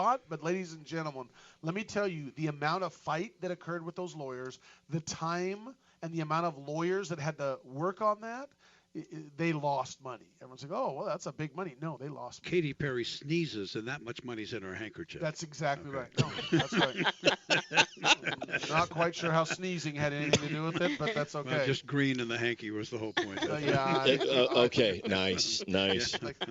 thought, but ladies and gentlemen, let me tell you, the amount of fight that occurred with those lawyers, the time and the amount of lawyers that had to work on that, they lost money. Everyone's like, oh, well, that's a big money. No, they lost money. Katy Perry sneezes, and that much money's in her handkerchief. That's exactly right. No, that's right. Not quite sure how sneezing had anything to do with it, but that's okay. Well, just green in the hanky was the whole point. Okay, nice.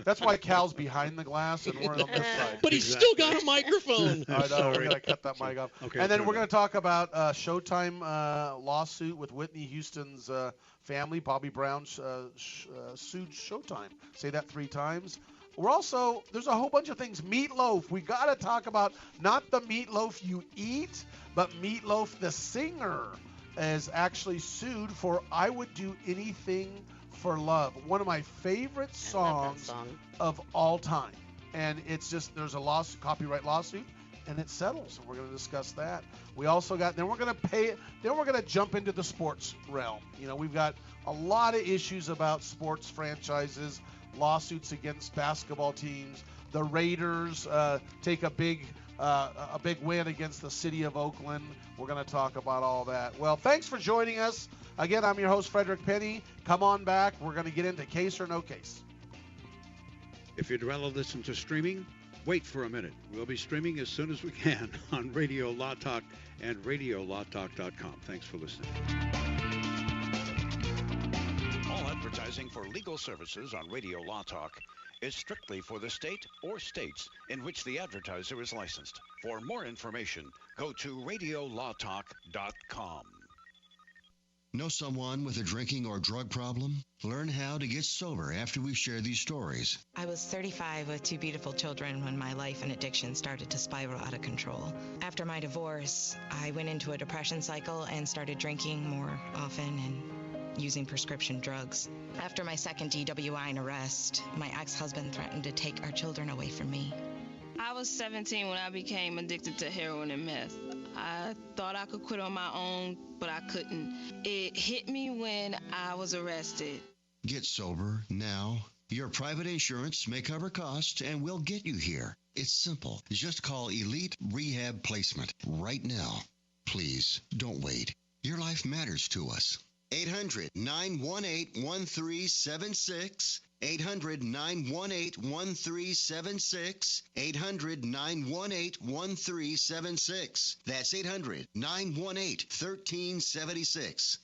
That's why Cal's behind the glass and we're on this side. But he's still got a microphone. I know. We're gonna cut that mic off. Okay, and then we're gonna talk about Showtime lawsuit with Whitney Houston's family. Bobby Brown sued Showtime. Say that 3 times. There's a whole bunch of things. Meatloaf. We got to talk about not the meatloaf you eat, but Meatloaf the singer is actually sued for I Would Do Anything for Love. One of my favorite songs of all time. And it's just, there's a copyright lawsuit, and it settles. And we're going to discuss that. We also got, then we're going to jump into the sports realm. You know, we've got a lot of issues about sports franchises, lawsuits against basketball teams. The Raiders take a big win against the city of Oakland. We're going to talk about all that. Well, thanks for joining us. Again, I'm your host, Frederick Penny. Come on back. We're going to get into case or no case. If you'd rather listen to streaming, wait for a minute. We'll be streaming as soon as we can on Radio Law Talk and RadioLawTalk.com. Thanks for listening. All advertising for legal services on Radio Law Talk is strictly for the state or states in which the advertiser is licensed. For more information, go to RadioLawTalk.com. Know someone with a drinking or drug problem? Learn how to get sober after we share these stories. I was 35 with 2 beautiful children when my life and addiction started to spiral out of control. After my divorce, I went into a depression cycle and started drinking more often and using prescription drugs. After my second DWI and arrest, my ex-husband threatened to take our children away from me. I was 17 when I became addicted to heroin and meth. I thought I could quit on my own, but I couldn't. It hit me when I was arrested. Get sober now. Your private insurance may cover costs and we'll get you here. It's simple. Just call Elite Rehab Placement right now. Please, don't wait. Your life matters to us. 800-918-1376. 800-918-1376. 800-918-1376. That's 800-918-1376.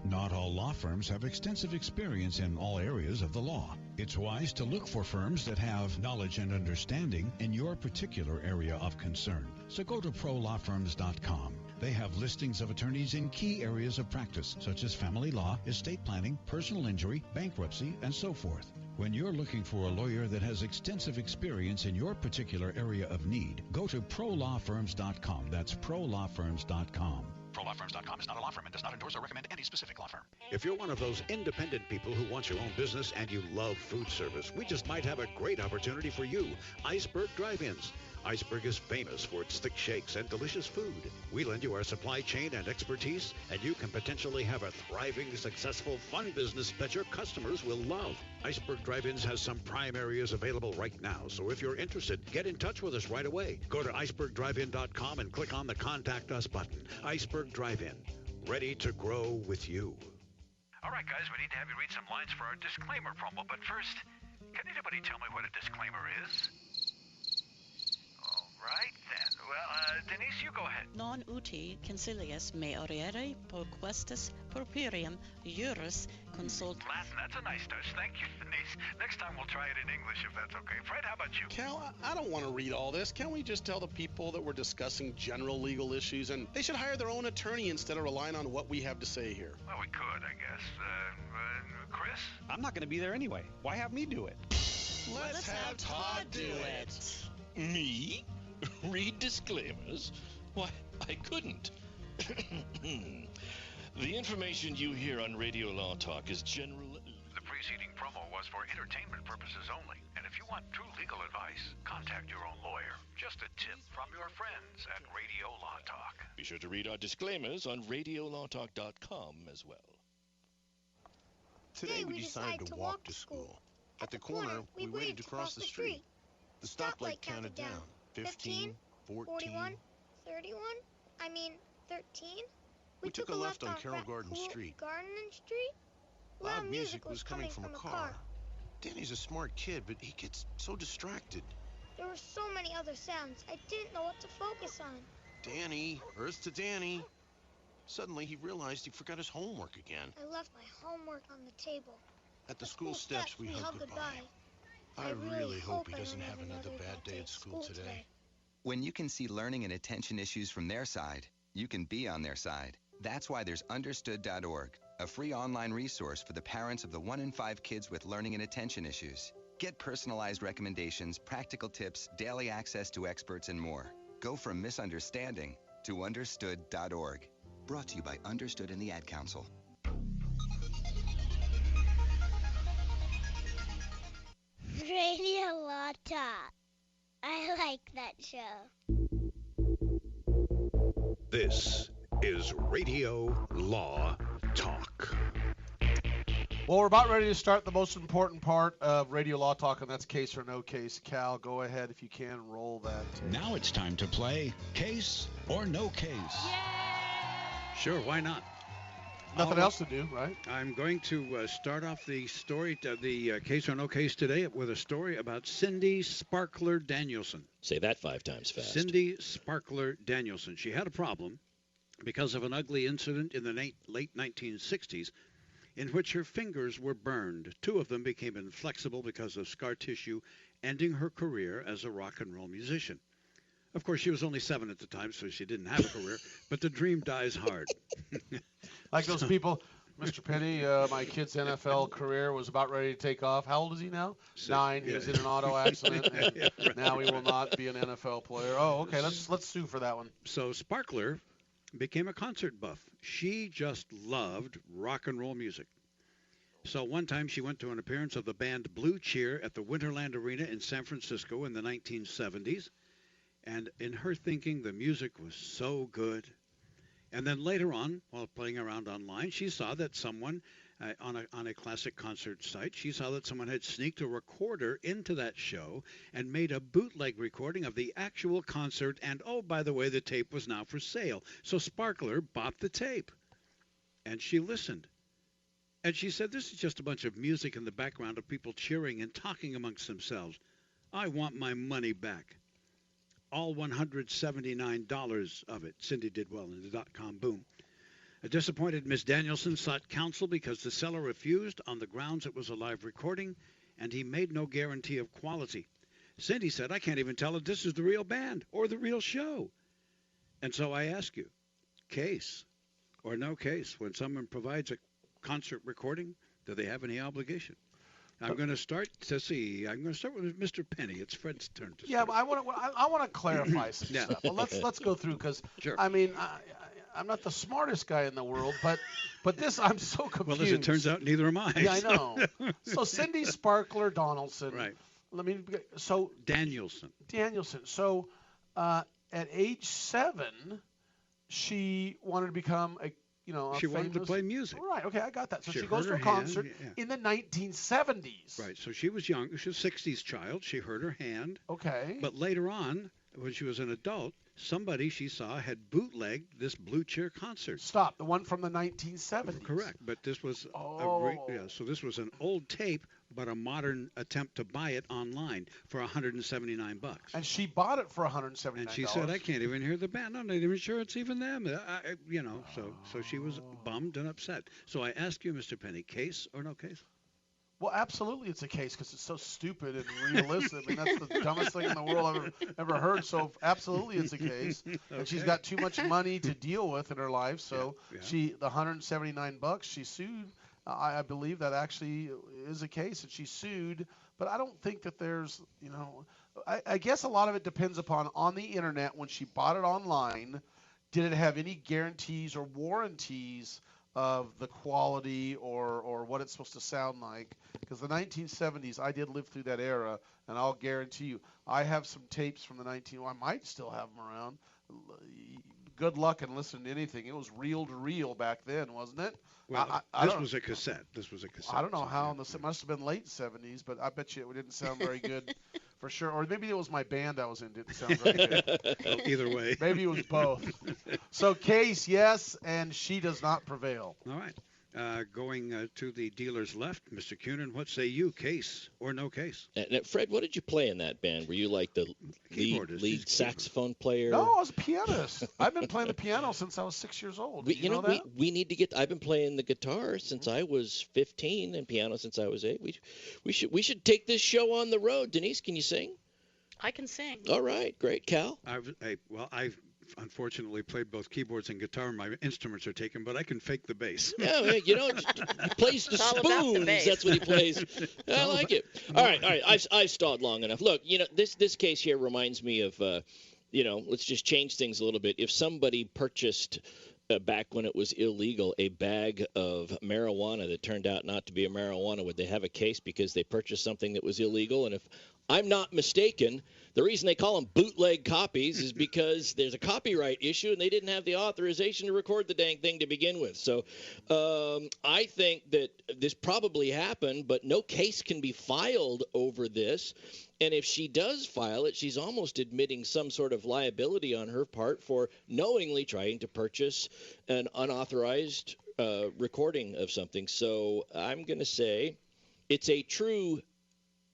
Not all law firms have extensive experience in all areas of the law. It's wise to look for firms that have knowledge and understanding in your particular area of concern. So go to prolawfirms.com. They have listings of attorneys in key areas of practice, such as family law, estate planning, personal injury, bankruptcy, and so forth. When you're looking for a lawyer that has extensive experience in your particular area of need, go to prolawfirms.com. That's prolawfirms.com. ProLawFirms.com is not a law firm and does not endorse or recommend any specific law firm. If you're one of those independent people who wants your own business and you love food service, we just might have a great opportunity for you. Iceberg Drive-Ins. Iceberg is famous for its thick shakes and delicious food. We lend you our supply chain and expertise, and you can potentially have a thriving, successful, fun business that your customers will love. Iceberg Drive-Ins has some prime areas available right now, so if you're interested, get in touch with us right away. Go to icebergdrivein.com and click on the Contact Us button. Iceberg Drive-In, ready to grow with you. All right, guys, we need to have you read some lines for our disclaimer promo, but first, can anybody tell me what a disclaimer is? Right then. Well, Denise, you go ahead. Non uti concilius me oriere proquestis purpurium juris consult. Latin, that's a nice touch. Thank you, Denise. Next time we'll try it in English if that's okay. Fred, how about you? Cal, I don't want to read all this. Can't we just tell the people that we're discussing general legal issues and they should hire their own attorney instead of relying on what we have to say here? Well, we could, I guess. Chris? I'm not going to be there anyway. Why have me do it? Let's have Todd do it. Me? Read disclaimers? Why, I couldn't. The information you hear on Radio Law Talk is general. The preceding promo was for entertainment purposes only. And if you want true legal advice, contact your own lawyer. Just a tip from your friends at Radio Law Talk. Be sure to read our disclaimers on RadioLawTalk.com as well. Today we decided to walk to school. At the corner, we waited to cross the street. The stoplight counted down. 15, 14, 41, 31, I mean 13. We took a left on Carroll Garden Street. Garden Street? Loud music was coming from a car. Danny's a smart kid, but he gets so distracted. There were so many other sounds, I didn't know what to focus on. Danny, earth to Danny. Suddenly he realized he forgot his homework again. I left my homework on the table. At the school steps, we hugged goodbye. I really hope he doesn't have another bad day at school today. When you can see learning and attention issues from their side, you can be on their side. That's why there's Understood.org, a free online resource for the parents of the 1 in 5 kids with learning and attention issues. Get personalized recommendations, practical tips, daily access to experts, and more. Go from misunderstanding to Understood.org. Brought to you by Understood and the Ad Council. Radio Law Talk. I like that show. This is Radio Law Talk. Well, we're about ready to start the most important part of Radio Law Talk, and that's Case or No Case. Cal, go ahead if you can, roll that tape. Now it's time to play Case or No Case. Sure, why not? Nothing else to do, right? I'm going to start off the story, the Case or No Case today with a story about Cindy Sparkler Danielson. Say that 5 times fast. Cindy Sparkler Danielson. She had a problem because of an ugly incident in the late 1960s in which her fingers were burned. 2 of them became inflexible because of scar tissue, ending her career as a rock and roll musician. Of course, she was only 7 at the time, so she didn't have a career, but the dream dies hard. Like those people, Mr. Penny, my kid's NFL career was about ready to take off. How old is he now? 9. He was in an auto accident, and now he will not be an NFL player. Oh, okay, let's sue for that one. So Sparkler became a concert buff. She just loved rock and roll music. So one time she went to an appearance of the band Blue Cheer at the Winterland Arena in San Francisco in the 1970s. And in her thinking, the music was so good. And then later on, while playing around online, she saw that someone on a classic concert site, she saw that someone had sneaked a recorder into that show and made a bootleg recording of the actual concert. And, oh, by the way, the tape was now for sale. So Sparkler bought the tape. And she listened. And she said, this is just a bunch of music in the background of people cheering and talking amongst themselves. I want my money back. All $179 of it. Cindy did well in the dot-com boom. A disappointed Miss Danielson sought counsel because the seller refused on the grounds it was a live recording, and he made no guarantee of quality. Cindy said, I can't even tell if this is the real band or the real show. And so I ask you, case or no case, when someone provides a concert recording, do they have any obligation? I'm going to start with Mr. Penny. It's Fred's turn to start. But I want to clarify some stuff. Well, let's go through because sure. I mean I'm not the smartest guy in the world, but this I'm so confused. Well, as it turns out, neither am I. Yeah, I know. So Cindy Sparkler Donaldson. Right. Danielson. So at age 7, she wanted to become she wanted to play music. Right, okay, I got that. So she goes to a concert in the 1970s. Right, so she was young. She was a 60s child. She hurt her hand. Okay. But later on, when she was an adult, somebody she saw had bootlegged this Blue Cheer concert. Stop, the one from the 1970s. Correct, but this was so this was an old tape, but a modern attempt to buy it online for $179. And she bought it for $179. And she said, I can't even hear the band. I'm not even sure it's even them. So she was bummed and upset. So I ask you, Mr. Penny, case or no case? Well, absolutely it's a case because it's so stupid and realistic. I mean, that's the dumbest thing in the world I've ever heard. So absolutely it's a case. Okay. And she's got too much money to deal with in her life. So the $179 she sued. I believe that actually is a case, and she sued. But I don't think that there's, I guess a lot of it depends upon on the internet when she bought it online, did it have any guarantees or warranties of the quality or what it's supposed to sound like? Because the 1970s, I did live through that era, and I'll guarantee you, I have some tapes from the I might still have them around. Good luck and listen to anything. It was reel to reel back then, wasn't it? Well, this was a cassette. I don't know how. It must have been late 70s, but I bet you it didn't sound very good For sure. Or maybe it was my band that was in. Didn't sound very good. Well, either way. Maybe it was both. So case, yes, and she does not prevail. All right. Going to the dealer's left, Mr. Cunin, what say you, case or no case? Now, Fred, what did you play in that band? Were you like the lead saxophone player? No, I was a pianist. I've been playing the piano since I was 6 years old. You know that? We need to get. I've been playing the guitar since I was 15 and piano since I was 8. We should take this show on the road. Denise, can you sing? I can sing. All right, great. Cal? I've unfortunately played both keyboards and guitar. My instruments are taken, but I can fake the bass. Yeah, he plays the spoons. That's what he plays. I like it. All right. I've stalled long enough. Look, this case here reminds me of, let's just change things a little bit. If somebody purchased back when it was illegal a bag of marijuana that turned out not to be a marijuana, would they have a case because they purchased something that was illegal? And if I'm not mistaken, the reason they call them bootleg copies is because there's a copyright issue and they didn't have the authorization to record the dang thing to begin with. So I think that this probably happened, but no case can be filed over this. And if she does file it, she's almost admitting some sort of liability on her part for knowingly trying to purchase an unauthorized recording of something. So I'm going to say it's a true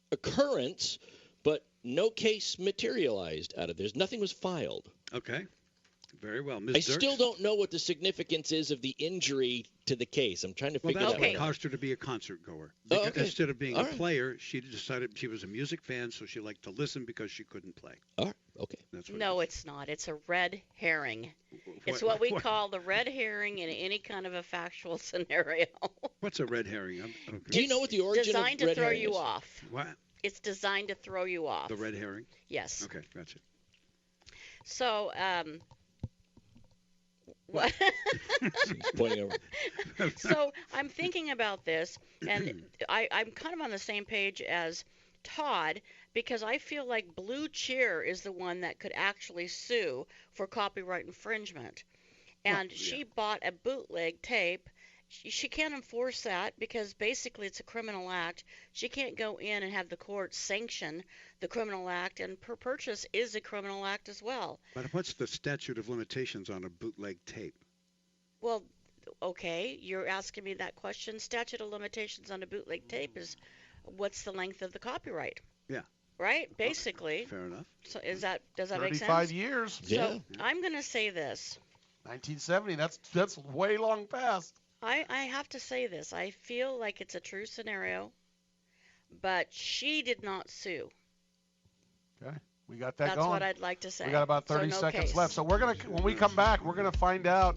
occurrence, but no case materialized out of this. Nothing was filed. Okay. Very well. Ms. I still don't know what the significance is of the injury to the case. I'm trying to figure that out. Well, that's what caused her to be a concert goer. Instead of being a player, she decided she was a music fan, so she liked to listen because she couldn't play. All right. Okay. No, it's not. It's a red herring. It's what we call the red herring in any kind of a factual scenario. What's a red herring? Okay. Do you know what the origin of red herring is? Designed to throw you off. What? It's designed to throw you off. The red herring? Yes. Okay, gotcha. So, what? Pointing over. So I'm thinking about this, and I'm kind of on the same page as Todd, because I feel like Blue Cheer is the one that could actually sue for copyright infringement. And she bought a bootleg tape. She can't enforce that because basically it's a criminal act. She can't go in and have the court sanction the criminal act, and her purchase is a criminal act as well. But what's the statute of limitations on a bootleg tape? Well, okay, you're asking me that question. Statute of limitations on a bootleg tape is what's the length of the copyright? Yeah. Right? Basically. Fair enough. So does that make sense? 35 years. So I'm going to say this. 1970. That's way long past. I have to say this. I feel like it's a true scenario, but she did not sue. Okay. We got that going. That's what I'd like to say. We got about 30 seconds left. So when we come back, we're gonna find out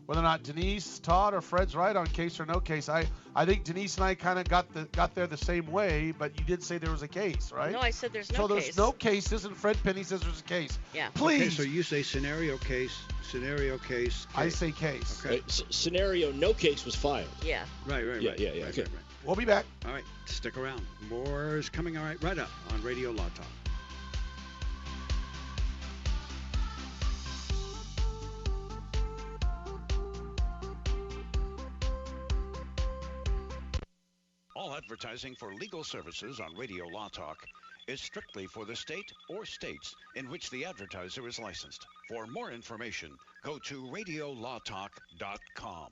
whether or not Denise, Todd, or Fred's right on case or no case. I think Denise and I kind of got there the same way, but you did say there was a case, right? No, I said there's no case. So there's no cases, and Fred Penny says there's a case. Yeah. Please. Okay, so you say scenario case. I say case. Okay. Scenario no case was filed. Yeah. Right. Yeah. Okay. Right. We'll be back. All right, stick around. More is coming. All right up on Radio Law Talk. All advertising for legal services on Radio Law Talk is strictly for the state or states in which the advertiser is licensed. For more information, go to radiolawtalk.com.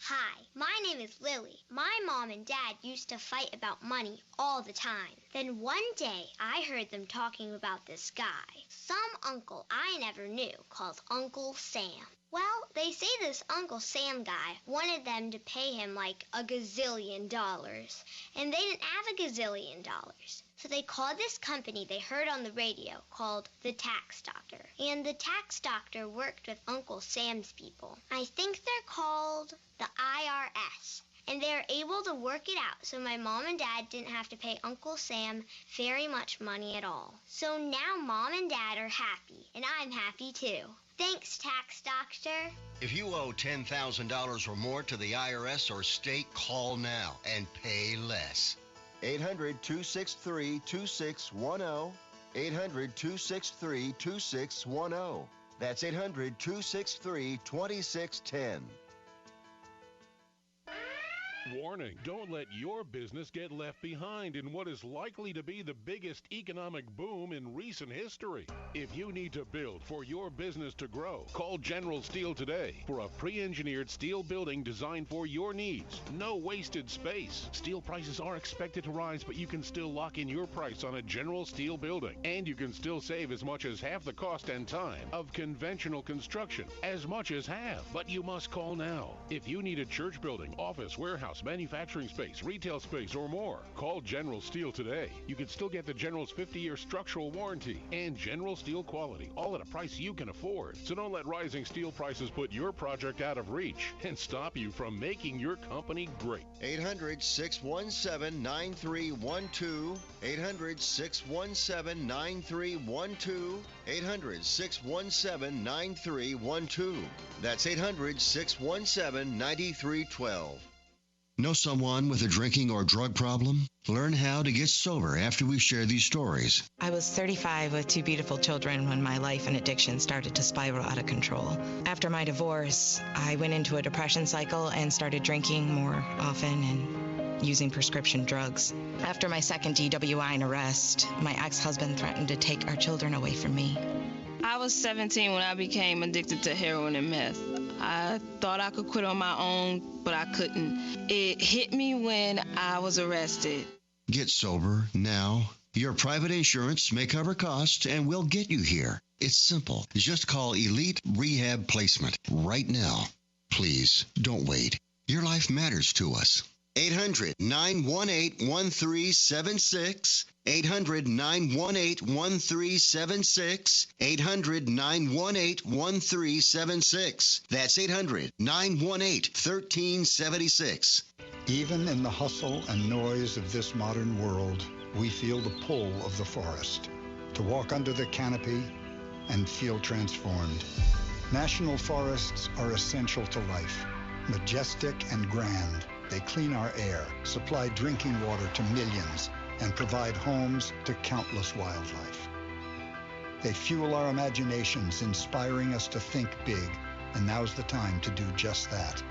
Hi, my name is Lily. My mom and dad used to fight about money all the time. Then one day, I heard them talking about this guy, some uncle I never knew, called Uncle Sam. Well, they say this Uncle Sam guy wanted them to pay him like $1 gazillion, and they didn't have $1 gazillion. So they called this company they heard on the radio called the Tax Doctor. And the Tax Doctor worked with Uncle Sam's people. I think they're called the IRS. And they were able to work it out so my mom and dad didn't have to pay Uncle Sam very much money at all. So now Mom and Dad are happy, and I'm happy too. Thanks, Tax Doctor. If you owe $10,000 or more to the IRS or state, call now and pay less. 800-263-2610. 800-263-2610. That's 800-263-2610. Warning, don't let your business get left behind in what is likely to be the biggest economic boom in recent history. If you need to build for your business to grow, call General Steel today for a pre-engineered steel building designed for your needs. No wasted space. Steel prices are expected to rise, but you can still lock in your price on a General Steel building. And you can still save as much as half the cost and time of conventional construction. As much as half. But you must call now. If you need a church building, office, warehouse, manufacturing space, retail space, or more, call General Steel today. You can still get the General's 50-year structural warranty and General Steel quality, all at a price you can afford. So don't let rising steel prices put your project out of reach and stop you from making your company great. 800-617-9312. 800-617-9312. 800-617-9312. That's 800-617-9312. Know someone with a drinking or drug problem? Learn how to get sober after we share these stories. I was 35 with two beautiful children when my life and addiction started to spiral out of control. After my divorce, I went into a depression cycle and started drinking more often and using prescription drugs. After my second DWI and arrest, my ex-husband threatened to take our children away from me. I was 17 when I became addicted to heroin and meth. I thought I could quit on my own, but I couldn't. It hit me when I was arrested. Get sober now. Your private insurance may cover costs and we'll get you here. It's simple. Just call Elite Rehab Placement right now. Please, don't wait. Your life matters to us. 800-918-1376. 800-918-1376. 800-918-1376. That's 800-918-1376. Even in the hustle and noise of this modern world, we feel the pull of the forest. To walk under the canopy and feel transformed. National forests are essential to life. Majestic and grand, they clean our air, supply drinking water to millions, and provide homes to countless wildlife. They fuel our imaginations, inspiring us to think big, and now's the time to do just that.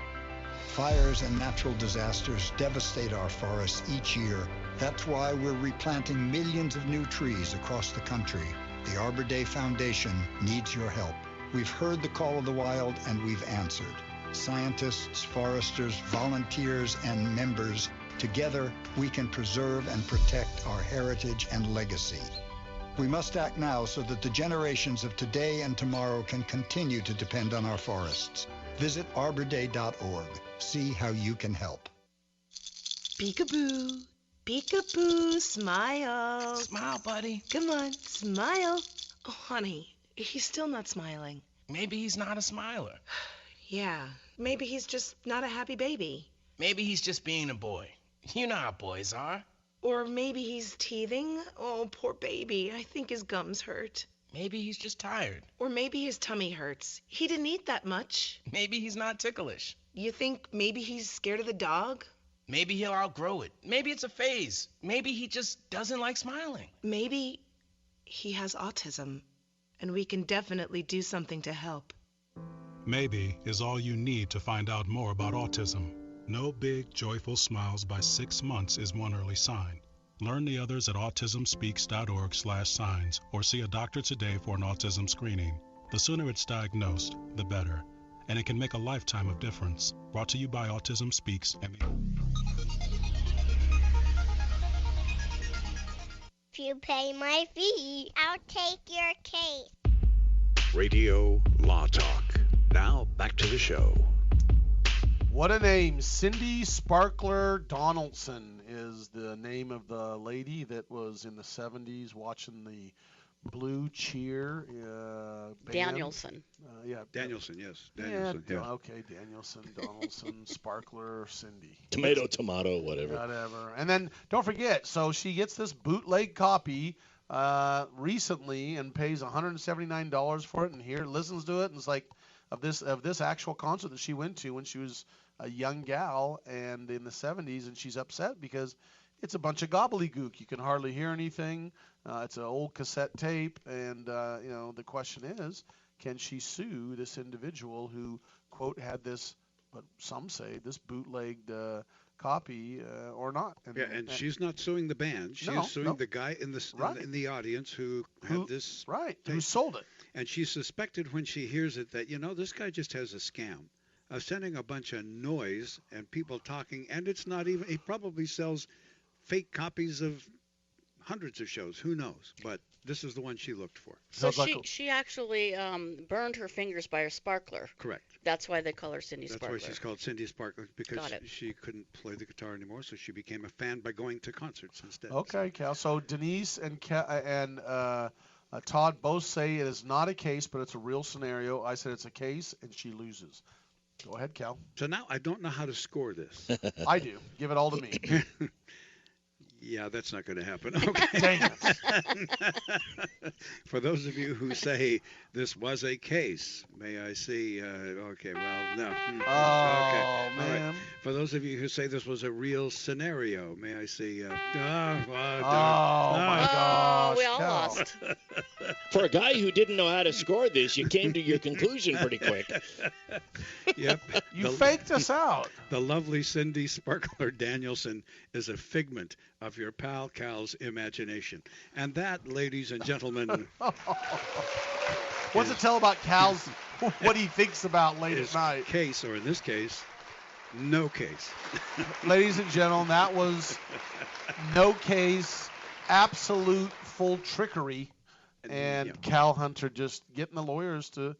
Fires and natural disasters devastate our forests each year. That's why we're replanting millions of new trees across the country. The Arbor Day Foundation needs your help. We've heard the call of the wild, and we've answered. Scientists, foresters, volunteers, and members, together we can preserve and protect our heritage and legacy. We must act now so that the generations of today and tomorrow can continue to depend on our forests. Visit arborday.org. See how you can help. Peekaboo. Peekaboo. Smile. Smile, buddy. Come on, smile. Oh, honey, he's still not smiling. Maybe he's not a smiler. Yeah, maybe he's just not a happy baby. Maybe he's just being a boy. You know how boys are. Or maybe he's teething. Oh, poor baby. I think his gums hurt. Maybe he's just tired. Or maybe his tummy hurts. He didn't eat that much. Maybe he's not ticklish. You think maybe he's scared of the dog? Maybe he'll outgrow it. Maybe it's a phase. Maybe he just doesn't like smiling. Maybe he has autism, and we can definitely do something to help. Maybe is all you need to find out more about autism. No big, joyful smiles by 6 months is one early sign. Learn the others at autismspeaks.org/signs or see a doctor today for an autism screening. The sooner it's diagnosed, the better. And it can make a lifetime of difference. Brought to you by Autism Speaks. If you pay my fee, I'll take your case. Radio Law Talk. Now back to the show. What a name. Cindy Sparkler Donaldson is the name of the lady that was in the 70s watching the Blue Cheer band. Danielson. Danielson, yes. Danielson, yeah. Okay, Danielson, Donaldson, Sparkler, Cindy. Tomato, whatever. Whatever. And then don't forget, so she gets this bootleg copy recently and pays $179 for it, and here listens to it, and it's like of this actual concert that she went to when she was a young gal and in the 70s, and she's upset because it's a bunch of gobbledygook. You can hardly hear anything. It's an old cassette tape, and the question is, can she sue this individual who, quote, had this, what some say, this bootlegged copy or not. And she's not suing the band. She's suing the guy in the audience who had this who sold it. And she suspected when she hears it that this guy just has a scam of sending a bunch of noise and people talking, and it's not even. He probably sells fake copies of hundreds of shows. Who knows? But this is the one she looked for. So she actually burned her fingers by her sparkler. Correct. That's why they call her Cindy That's Sparkler. why she's called Cindy Sparkler, because she couldn't play the guitar anymore, so she became a fan by going to concerts instead. Okay, Cal. So Denise and Todd both say it is not a case, but it's a real scenario. I said it's a case, and she loses. Go ahead, Cal. So now I don't know how to score this. I do. Give it all to me. Yeah, that's not going to happen. Okay. Dang it. For those of you who say this was a case, may I see? Okay, well, no. Oh, okay. man. All right. For those of you who say this was a real scenario, may I see? My gosh. We all lost. For a guy who didn't know how to score this, you came to your conclusion pretty quick. Yep. You faked us out. The lovely Cindy Sparkler Danielson is a figment of your pal Cal's imagination. And that, ladies and gentlemen... What's it tell about Cal's, what he thinks about late at night? Case, or in this case, no case. Ladies and gentlemen, that was no case, absolute full trickery, and Cal Hunter just getting the lawyers to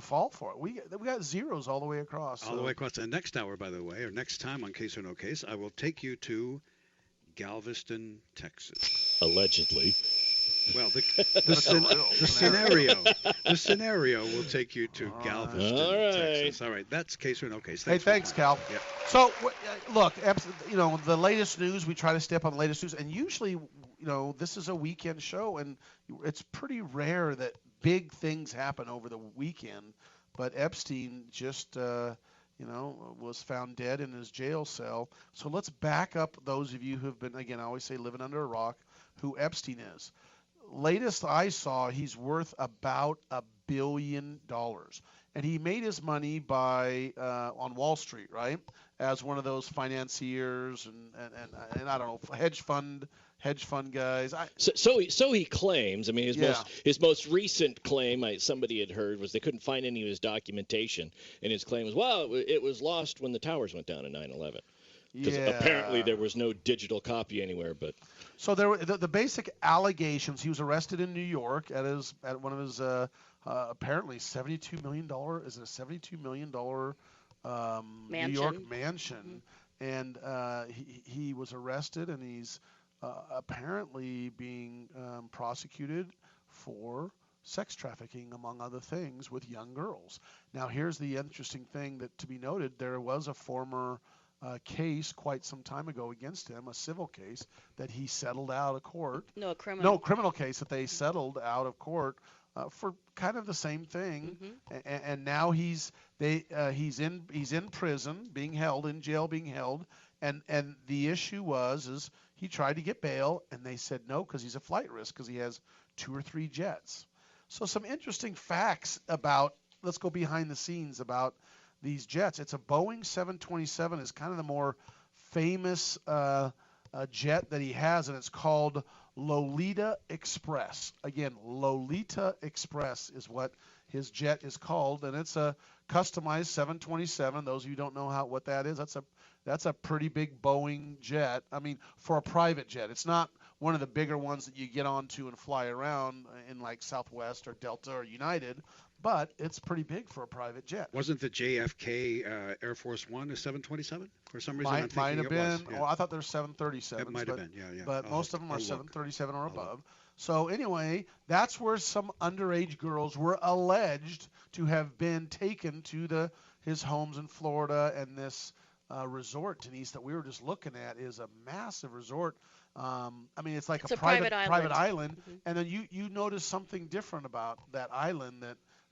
fall for it. We got zeros all the way across. All the way across. And next hour, by the way, or next time on Case or No Case, I will take you to Galveston, Texas. Allegedly. Well, the scenario will take you to Galveston, Texas. All right, that's Case or No Case. Thanks, Cal. Yep. So, look, the latest news, we try to stay up on the latest news, and usually, this is a weekend show, and it's pretty rare that big things happen over the weekend. But Epstein just, was found dead in his jail cell. So let's back up those of you who have been, again, I always say living under a rock, who Epstein is. Latest I saw, he's worth about $1 billion. And he made his money by on Wall Street, right? As one of those financiers and I don't know, hedge fund guys. So he claims. I mean, his most recent claim, somebody had heard, was they couldn't find any of his documentation, and his claim was, well, it was lost when the towers went down in 9/11. Because apparently there was no digital copy anywhere, but. So there were the basic allegations. He was arrested in New York at one of his apparently $72 million. Is it a $72 million New York mansion? Mm-hmm. And he was arrested, and he's apparently being prosecuted for sex trafficking, among other things, with young girls. Now, here's the interesting thing that to be noted: there was a former case quite some time ago against him, a civil case that he settled out of court. No, a criminal. No, criminal case that they settled out of court for kind of the same thing. Mm-hmm. And now he's in prison, being held in jail, and the issue is he tried to get bail, and they said no because he's a flight risk because he has 2 or 3 jets. So some interesting facts about. Let's go behind the scenes about these jets. It's a Boeing 727 is kind of the more famous jet that he has, and it's called Lolita Express. Again, Lolita Express is what his jet is called, and it's a customized 727. Those of you who don't know what that is, that's a pretty big Boeing jet. I mean, for a private jet. It's not one of the bigger ones that you get onto and fly around in like Southwest or Delta or United. But it's pretty big for a private jet. Wasn't the JFK Air Force One a 727? For some reason, might have been. Yeah. Oh, I thought there were 737s. It might have been, yeah. But most of them are 737 or above. So anyway, that's where some underage girls were alleged to have been taken to his homes in Florida, and this resort, Denise, that we were just looking at is a massive resort. I mean, it's like a private island. Mm-hmm. And then you notice something different about that island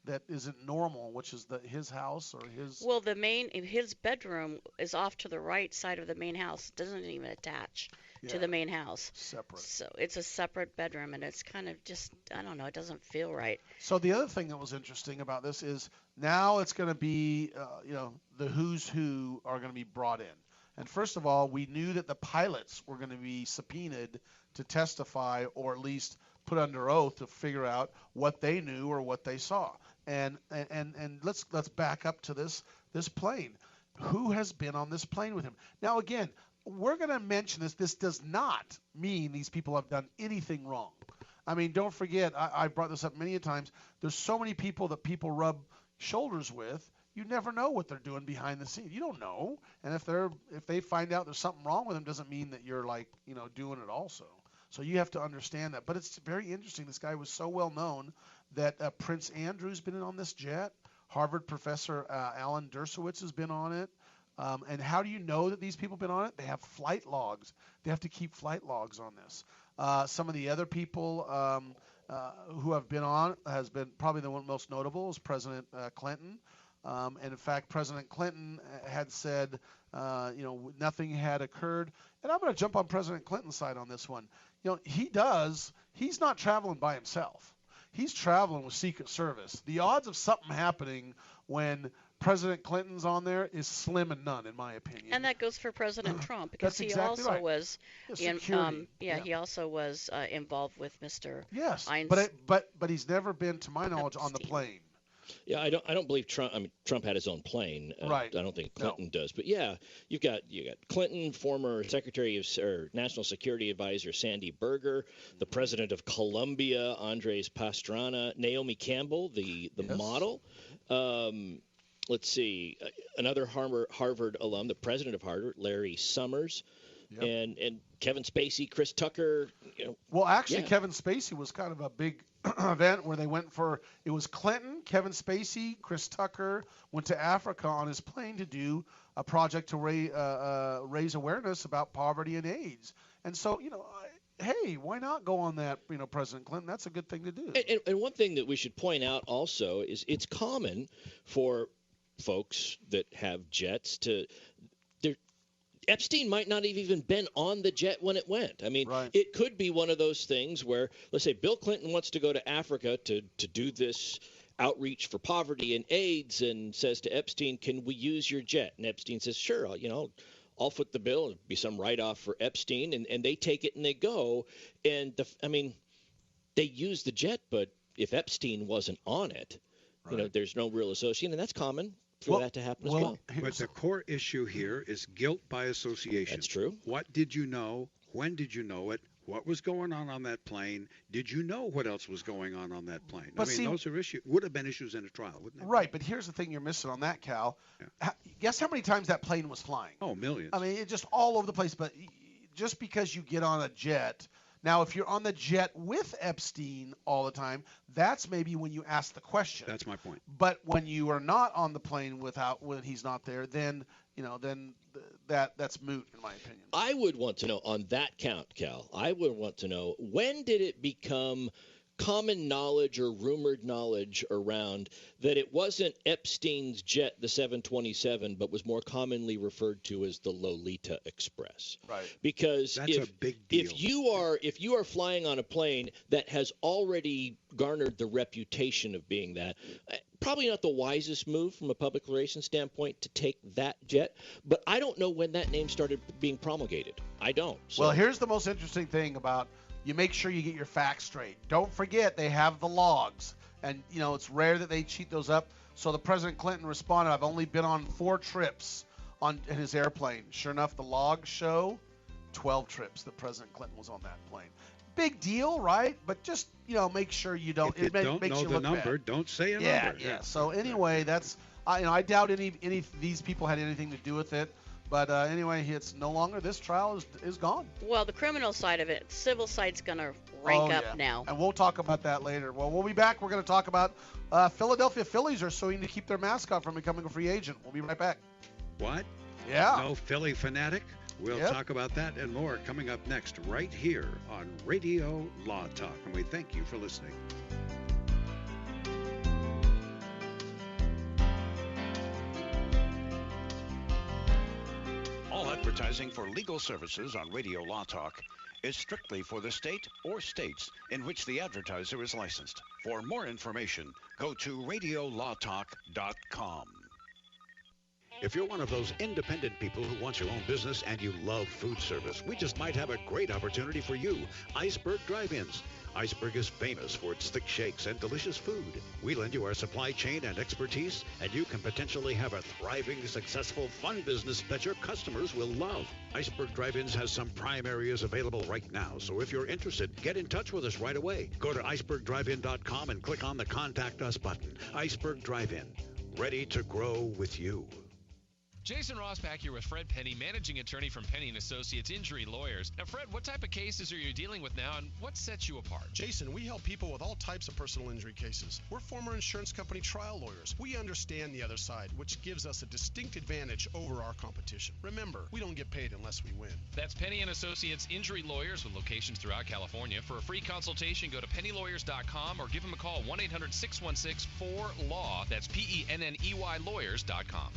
that isn't normal, which is his house or his. Well, his bedroom is off to the right side of the main house. It doesn't even attach to the main house. Separate. So it's a separate bedroom, and it's kind of just, I don't know, it doesn't feel right. So the other thing that was interesting about this is now it's going to be, the who's who are going to be brought in. And first of all, we knew that the pilots were going to be subpoenaed to testify, or at least put under oath to figure out what they knew or what they saw. And let's back up to this plane. Who has been on this plane with him? Now again, we're going to mention this. This does not mean these people have done anything wrong. I mean, don't forget, I brought this up many times. There's so many people that people rub shoulders with. You never know what they're doing behind the scenes. You don't know. And if they find out there's something wrong with them, doesn't mean that you're like, doing it also. So you have to understand that. But it's very interesting. This guy was so well known that Prince Andrew's been on this jet. Harvard professor Alan Dershowitz has been on it. And how do you know that these people have been on it? They have flight logs. They have to keep flight logs on this. Some of the other people who have been on has been probably the one most notable is President Clinton. And in fact, President Clinton had said, nothing had occurred. And I'm going to jump on President Clinton's side on this one. He's not traveling by himself. He's traveling with Secret Service. The odds of something happening when President Clinton's on there is slim and none, in my opinion. And that goes for President Trump, because That's exactly right. was Security. he also was involved with Mr. Yes, Einstein. but he's never been, to my knowledge, on the plane. Yeah, I don't believe Trump. I mean, Trump had his own plane. Right. I don't think Clinton does. But yeah, you got Clinton, former Secretary of National Security Advisor Sandy Berger, the President of Colombia Andres Pastrana, Naomi Campbell, the model. Let's see, another Harvard alum, the President of Harvard, Larry Summers. Yep. And Kevin Spacey, Chris Tucker. Well, actually, Kevin Spacey was kind of a big event where they went for, it was Clinton, Kevin Spacey, Chris Tucker went to Africa on his plane to do a project to raise awareness about poverty and AIDS. And so, hey, why not go on that, President Clinton? That's a good thing to do. And one thing that we should point out also is it's common for folks that have jets Epstein might not have even been on the jet when it went. I mean, It could be one of those things where, let's say, Bill Clinton wants to go to Africa to do this outreach for poverty and AIDS, and says to Epstein, "Can we use your jet?" And Epstein says, "Sure, I'll foot the bill. It'll be some write-off for Epstein," and they take it and they go. And they use the jet, but if Epstein wasn't on it, there's no real association, and that's common for that to happen as well. But the core issue here is guilt by association. That's true. What did you know? When did you know it? What was going on that plane? Did you know what else was going on that plane? But those are would have been issues in a trial, wouldn't it? Right, but here's the thing you're missing on that, Cal. Yeah. Guess how many times that plane was flying? Oh, millions. I mean, it's just all over the place. But just because you get on a jet, now if you're on the jet with Epstein all the time, that's maybe when you ask the question. That's my point. But when you are not on the plane when he's not there, then that's moot, in my opinion. I would want to know on that count, Cal. I would want to know, when did it become common knowledge or rumored knowledge around that it wasn't Epstein's jet, the 727, but was more commonly referred to as the Lolita Express? Right. Because that's a big deal. If you are flying on a plane that has already garnered the reputation of being that, probably not the wisest move from a public relations standpoint to take that jet. But I don't know when that name started being promulgated. I don't. So. Well, here's the most interesting thing about. You make sure you get your facts straight. Don't forget they have the logs. And, it's rare that they cheat those up. So the President Clinton responded, "I've only been on 4 trips in his airplane." Sure enough, the logs show 12 trips that President Clinton was on that plane. Big deal, right? But just, make sure you don't. If you don't know the number, don't say a number. Yeah. So anyway, that's, I doubt any of these people had anything to do with it. But anyway, it's no longer. This trial is gone. Well, the criminal side of it, civil side's going to rank up now. And we'll talk about that later. Well, we'll be back. We're going to talk about Philadelphia Phillies are suing to keep their mascot from becoming a free agent. We'll be right back. What? Yeah. No Philly fanatic? We'll talk about that and more coming up next right here on Radio Law Talk. And we thank you for listening. Advertising for legal services on Radio Law Talk is strictly for the state or states in which the advertiser is licensed. For more information, go to radiolawtalk.com. If you're one of those independent people who want your own business and you love food service, we just might have a great opportunity for you. Iceberg Drive-Ins. Iceberg is famous for its thick shakes and delicious food. We lend you our supply chain and expertise, and you can potentially have a thriving, successful, fun business that your customers will love. Iceberg Drive-Ins has some prime areas available right now, so if you're interested, get in touch with us right away. Go to icebergdrivein.com and click on the Contact Us button. Iceberg Drive-In, ready to grow with you. Jason Rosbach here with Fred Penny, managing attorney from Penny & Associates Injury Lawyers. Now, Fred, what type of cases are you dealing with now, and what sets you apart? Jason, we help people with all types of personal injury cases. We're former insurance company trial lawyers. We understand the other side, which gives us a distinct advantage over our competition. Remember, we don't get paid unless we win. That's Penny & Associates Injury Lawyers with locations throughout California. For a free consultation, go to pennylawyers.com or give them a call, 1-800-616-4LAW. That's PENNEY lawyers.com.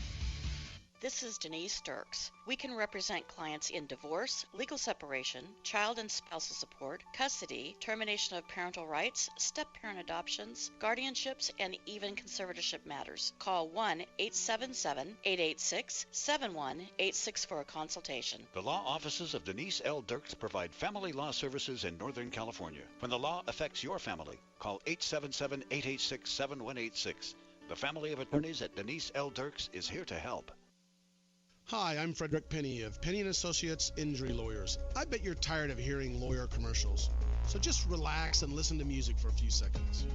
This is Denise Dirks. We can represent clients in divorce, legal separation, child and spousal support, custody, termination of parental rights, step-parent adoptions, guardianships, and even conservatorship matters. Call 1-877-886-7186 for a consultation. The law offices of Denise L. Dirks provide family law services in Northern California. When the law affects your family, call 877-886-7186. The family of attorneys at Denise L. Dirks is here to help. Hi, I'm Frederick Penny of Penny & Associates Injury Lawyers. I bet you're tired of hearing lawyer commercials. So just relax and listen to music for a few seconds.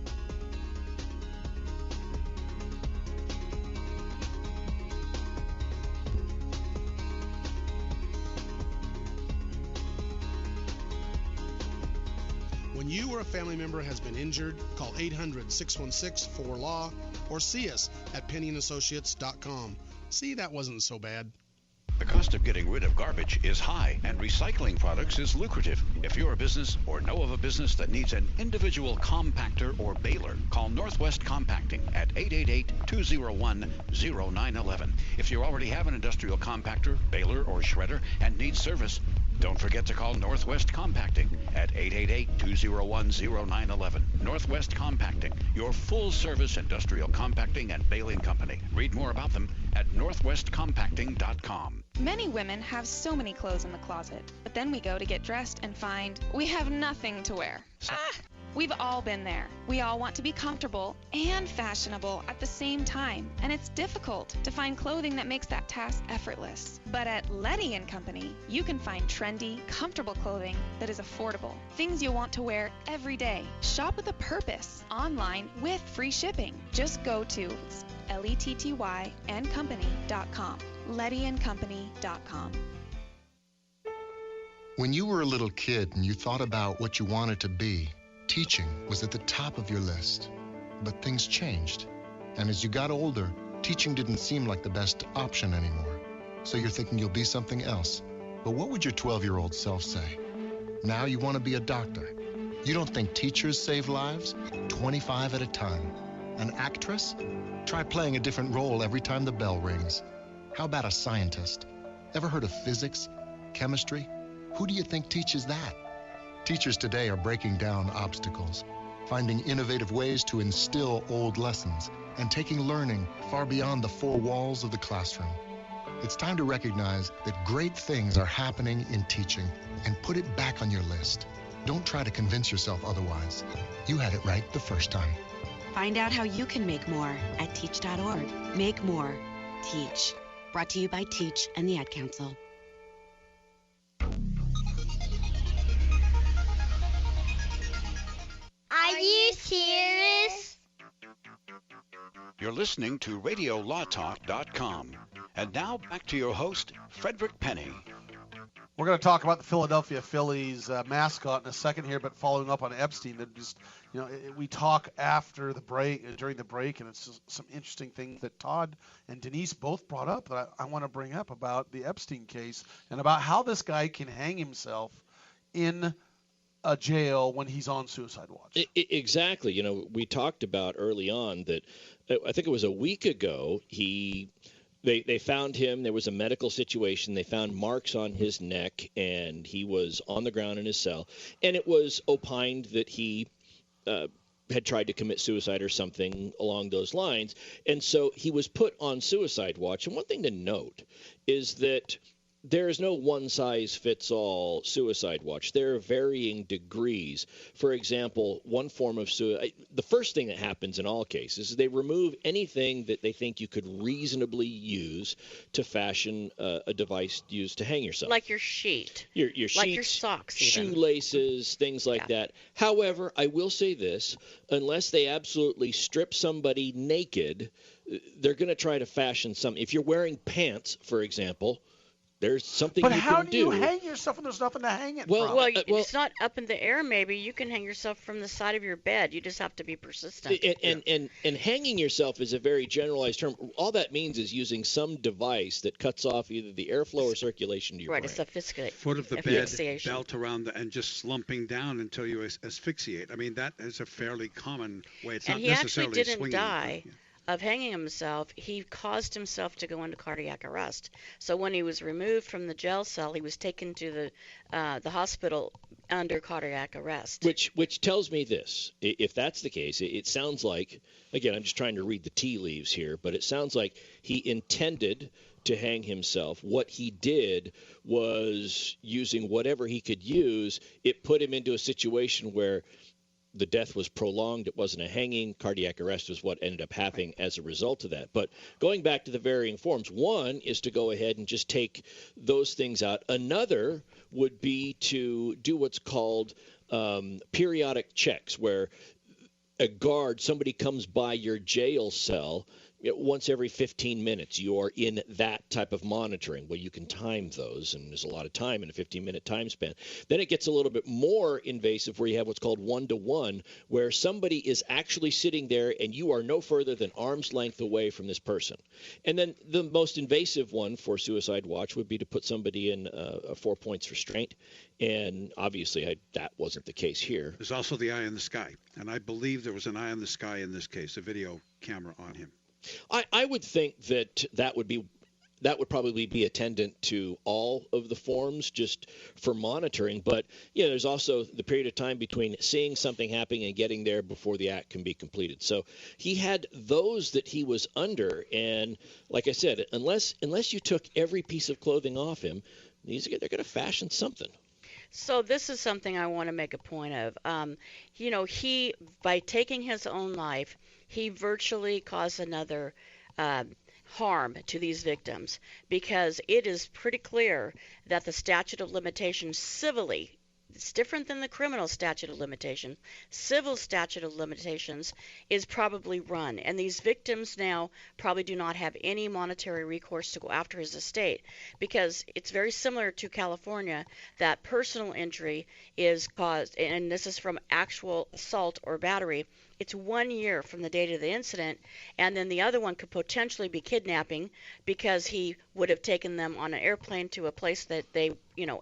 When you or a family member has been injured, call 800-616-4LAW or see us at pennyandassociates.com. See, that wasn't so bad. The cost of getting rid of garbage is high, and recycling products is lucrative. If you're a business or know of a business that needs an individual compactor or baler, call Northwest Compacting at 888-201-0911. If you already have an industrial compactor, baler, or shredder and need service, don't forget to call Northwest Compacting at 888-201-0911. Northwest Compacting, your full-service industrial compacting and baling company. Read more about them at northwestcompacting.com. Many women have so many clothes in the closet, but then we go to get dressed and find we have nothing to wear. We've all been there. We all want to be comfortable and fashionable at the same time, and it's difficult to find clothing that makes that task effortless. But at Letty & Company, you can find trendy, comfortable clothing that is affordable, things you'll want to wear every day. Shop with a purpose, online with free shipping. Just go to LETTYandcompany.com. LettyandCompany.com. When you were a little kid and you thought about what you wanted to be, teaching was at the top of your list. But things changed. And as you got older, teaching didn't seem like the best option anymore. So you're thinking you'll be something else. But what would your 12-year-old self say? Now you want to be a doctor. You don't think teachers save lives? 25 at a time. An actress? Try playing a different role every time the bell rings. How about a scientist? Ever heard of physics? Chemistry? Who do you think teaches that? Teachers today are breaking down obstacles, finding innovative ways to instill old lessons, and taking learning far beyond the four walls of the classroom. It's time to recognize that great things are happening in teaching and put it back on your list. Don't try to convince yourself otherwise. You had it right the first time. Find out how you can make more at teach.org. Make more. Teach. Brought to you by Teach and the Ad Council. Are you serious? You're listening to RadioLawTalk.com. And now back to your host, Frederick Penny. We're going to talk about the Philadelphia Phillies mascot in a second here, but following up on Epstein, that just, we talk after the break, during the break, and it's just some interesting things that Todd and Denise both brought up that I want to bring up about the Epstein case and about how this guy can hang himself in a jail when he's on suicide watch. Exactly. We talked about early on that I think it was a week ago They found him. There was a medical situation. They found marks on his neck, and he was on the ground in his cell. And it was opined that he had tried to commit suicide or something along those lines. And so he was put on suicide watch. And one thing to note is that there is no one-size-fits-all suicide watch. There are varying degrees. For example, one form of suicide, the first thing that happens in all cases is they remove anything that they think you could reasonably use to fashion a device used to hang yourself. Like your sheet. Your sheets, like your socks even. Shoelaces, things like that. However, I will say this, unless they absolutely strip somebody naked, they're going to try to fashion something. If you're wearing pants, for example, there's something you can do. But how do you hang yourself when there's nothing to hang it from? Well, it's not up in the air maybe. You can hang yourself from the side of your bed. You just have to be persistent. And hanging yourself is a very generalized term. All that means is using some device that cuts off either the airflow or circulation to your brain. Right, it's asphyxiate. Foot of the bed, belt around and just slumping down until you asphyxiate. I mean, that is a fairly common way. It's and not he necessarily actually didn't swinging. die of hanging himself. He caused himself to go into cardiac arrest. So when he was removed from the jail cell, he was taken to the hospital under cardiac arrest. Which tells me this. If that's the case, it sounds like, again, I'm just trying to read the tea leaves here, but it sounds like he intended to hang himself. What he did was, using whatever he could use, it put him into a situation where the death was prolonged. It wasn't a hanging. Cardiac arrest was what ended up happening as a result of that. But going back to the varying forms, one is to go ahead and just take those things out. Another would be to do what's called periodic checks, where a guard, somebody comes by your jail cell once every 15 minutes. You are in that type of monitoring. Well, you can time those, and there's a lot of time in a 15-minute time span. Then it gets a little bit more invasive, where you have what's called one-to-one, where somebody is actually sitting there and you are no further than arm's length away from this person. And then the most invasive one for suicide watch would be to put somebody in a 4 points restraint. And obviously that wasn't the case here. There's also the eye in the sky. And I believe there was an eye in the sky in this case, a video camera on him. I would think that would probably be attendant to all of the forms, just for monitoring. But there's also the period of time between seeing something happening and getting there before the act can be completed. So he had those that he was under, and like I said, unless you took every piece of clothing off him, they're going to fashion something. So this is something I want to make a point of. He, by taking his own life, he virtually caused another harm to these victims, because it is pretty clear that the statute of limitations civilly, it's different than the criminal statute of limitations. Civil statute of limitations is probably run, and these victims now probably do not have any monetary recourse to go after his estate, because it's very similar to California, that personal injury is caused, and this is from actual assault or battery. It's 1 year from the date of the incident, and then the other one could potentially be kidnapping, because he would have taken them on an airplane to a place that they,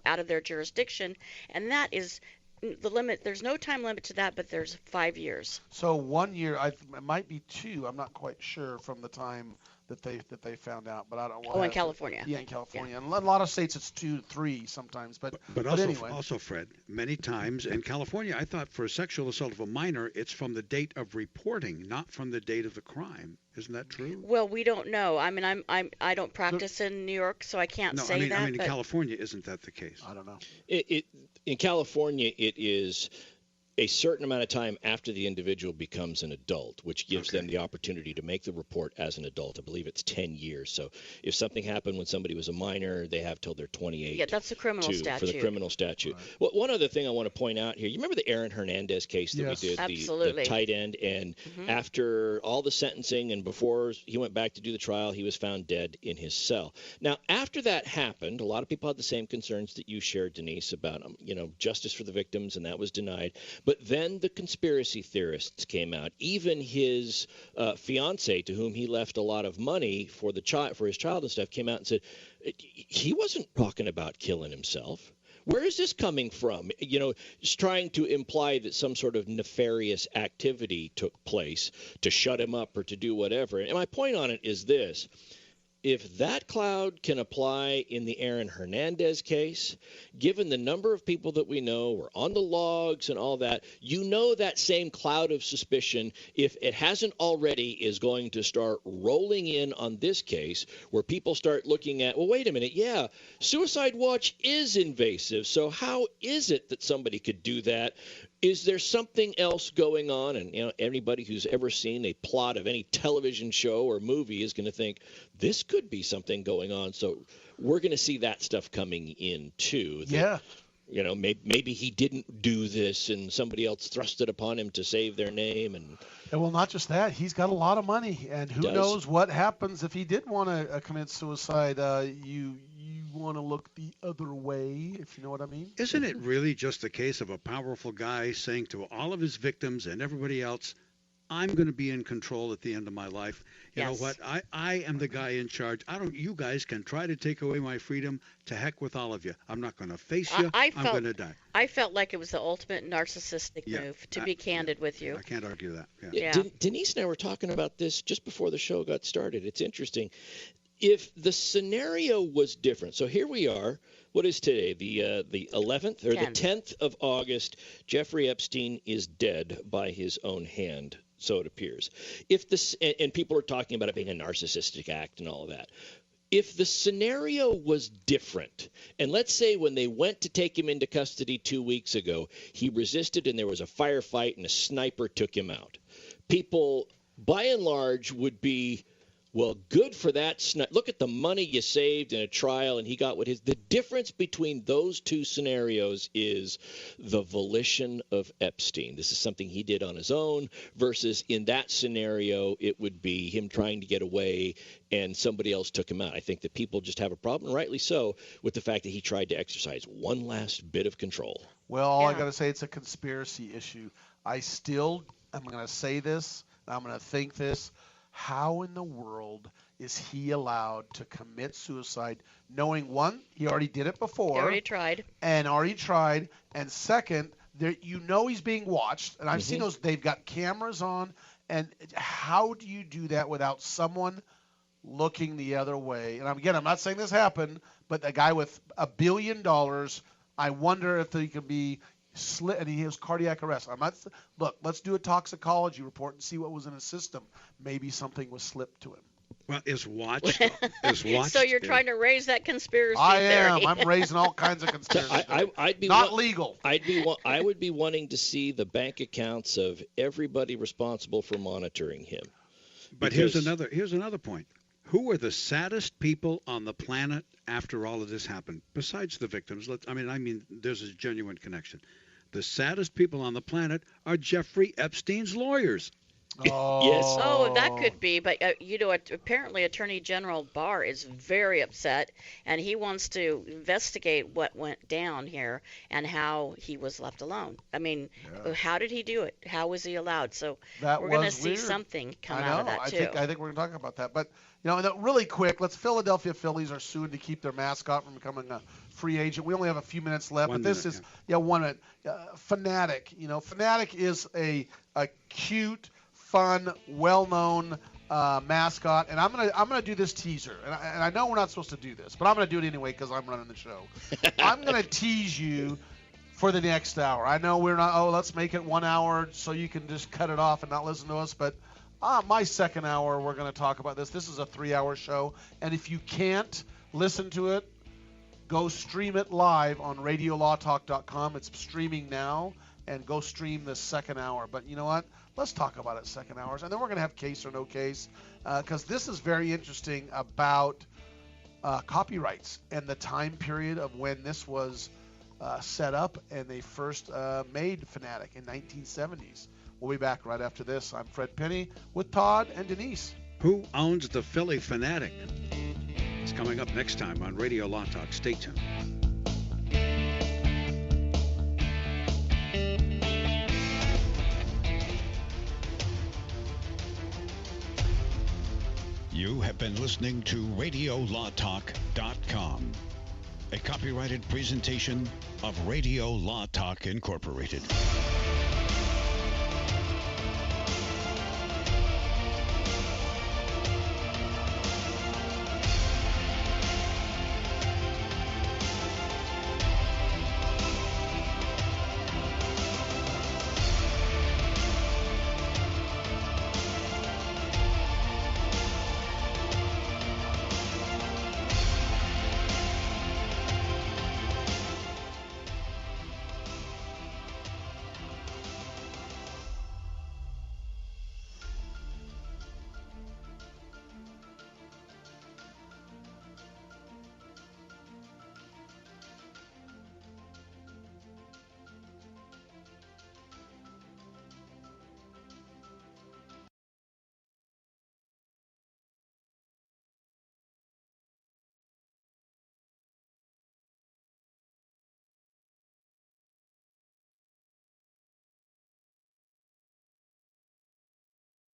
out of their jurisdiction, and that is the limit. There's no time limit to that, but there's 5 years. So 1 year, it might be 2. I'm not quite sure from the time that they found out, but I don't want. Oh, in California. Yeah, in California. And a lot of states it's 2, 3 sometimes, but also, anyway. Also, Fred, many times in California, I thought for a sexual assault of a minor, it's from the date of reporting, not from the date of the crime. Isn't that true? Well, we don't know. I mean, I don't practice in New York, so I can't say that. I mean, in California, isn't that the case? I don't know. In California, it is a certain amount of time after the individual becomes an adult, which gives them the opportunity to make the report as an adult. I believe it's 10 years. So if something happened when somebody was a minor, they have till they're 28. Yeah, that's the criminal statute. For the criminal statute. Right. Well, one other thing I want to point out here, you remember the Aaron Hernandez case that we did? Absolutely. The tight end, and after all the sentencing and before he went back to do the trial, he was found dead in his cell. Now, after that happened, a lot of people had the same concerns that you shared, Denise, about justice for the victims, and that was denied. But then the conspiracy theorists came out. Even his fiance, to whom he left a lot of money for his child and stuff, came out and said he wasn't talking about killing himself. Where is this coming from? Just trying to imply that some sort of nefarious activity took place to shut him up or to do whatever. And my point on it is this. if that cloud can apply in the Aaron Hernandez case, given the number of people that we know were on the logs and all that, that same cloud of suspicion, if it hasn't already, is going to start rolling in on this case, where people start looking at, well, wait a minute, yeah, Suicide Watch is invasive, so how is it that somebody could do that? Is there something else going on? And anybody who's ever seen a plot of any television show or movie is going to think this could be something going on. So we're going to see that stuff coming in too. Yeah. Maybe he didn't do this and somebody else thrust it upon him to save their name. And well, not just that, he's got a lot of money, and who knows what happens if he did want to commit suicide. You want to look the other way, if you know what I mean. Isn't it really just a case of a powerful guy saying to all of his victims and everybody else, I'm going to be in control at the end of my life. You know what? I am the guy in charge. You guys can try to take away my freedom. To heck with all of you. I'm not going to face you. I'm going to die. I felt like it was the ultimate narcissistic move, to be candid with you. I can't argue that. Yeah. Denise and I were talking about this just before the show got started. It's interesting. If the scenario was different, so here we are. What is today? The 11th or the 10th of August? Jeffrey Epstein is dead by his own hand, so it appears. And people are talking about it being a narcissistic act and all of that. If the scenario was different, and let's say when they went to take him into custody 2 weeks ago, he resisted and there was a firefight and a sniper took him out, people by and large would be, well, good for that. Look at the money you saved in a trial, and he got what his. The difference between those two scenarios is the volition of Epstein. This is something he did on his own, versus in that scenario, it would be him trying to get away and somebody else took him out. I think that people just have a problem, rightly so, with the fact that he tried to exercise one last bit of control. Well, all I got to say, it's a conspiracy issue. I'm going to say this, I'm going to think this. How in the world is he allowed to commit suicide knowing, one, he already did it before. He already tried. And second, he's being watched. And I've seen those. They've got cameras on. And how do you do that without someone looking the other way? And again, I'm not saying this happened, but a guy with $1 billion, I wonder if he could be and he has cardiac arrest. Look, let's do a toxicology report and see what was in his system. Maybe something was slipped to him. Well, is watched. So you're trying to raise that conspiracy theory. I am. I'm raising all kinds of conspiracy. I'd be not legal. I would be wanting to see the bank accounts of everybody responsible for monitoring him. But here's another point. Who are the saddest people on the planet after all of this happened? Besides the victims, there's a genuine connection. The saddest people on the planet are Jeffrey Epstein's lawyers. Oh. Yes. Oh, that could be. But, apparently Attorney General Barr is very upset, and he wants to investigate what went down here and how he was left alone. How did he do it? How was he allowed? So we're going to see something come out of that, too. I think we're going to talk about that. But, really quick, Philadelphia Phillies are suing to keep their mascot from becoming a free agent. We only have a few minutes left, but this is 1 minute. Fanatic. Fanatic is a cute, fun, well-known mascot, and I'm gonna do this teaser. And I know we're not supposed to do this, but I'm gonna do it anyway because I'm running the show. I'm gonna tease you for the next hour. I know we're not. Let's make it 1 hour so you can just cut it off and not listen to us. But my second hour, we're gonna talk about this. This is a 3-hour show, and if you can't listen to it, go stream it live on RadioLawTalk.com. It's streaming now, and go stream the second hour. But you know what? Let's talk about it second hours, and then we're going to have case or no case, because this is very interesting about copyrights and the time period of when this was set up and they first made Fanatic in 1970s. We'll be back right after this. I'm Fred Penny with Todd and Denise. Who owns the Philly Fanatic? It's coming up next time on Radio Law Talk. Stay tuned. You have been listening to RadioLawTalk.com, a copyrighted presentation of Radio Law Talk Incorporated.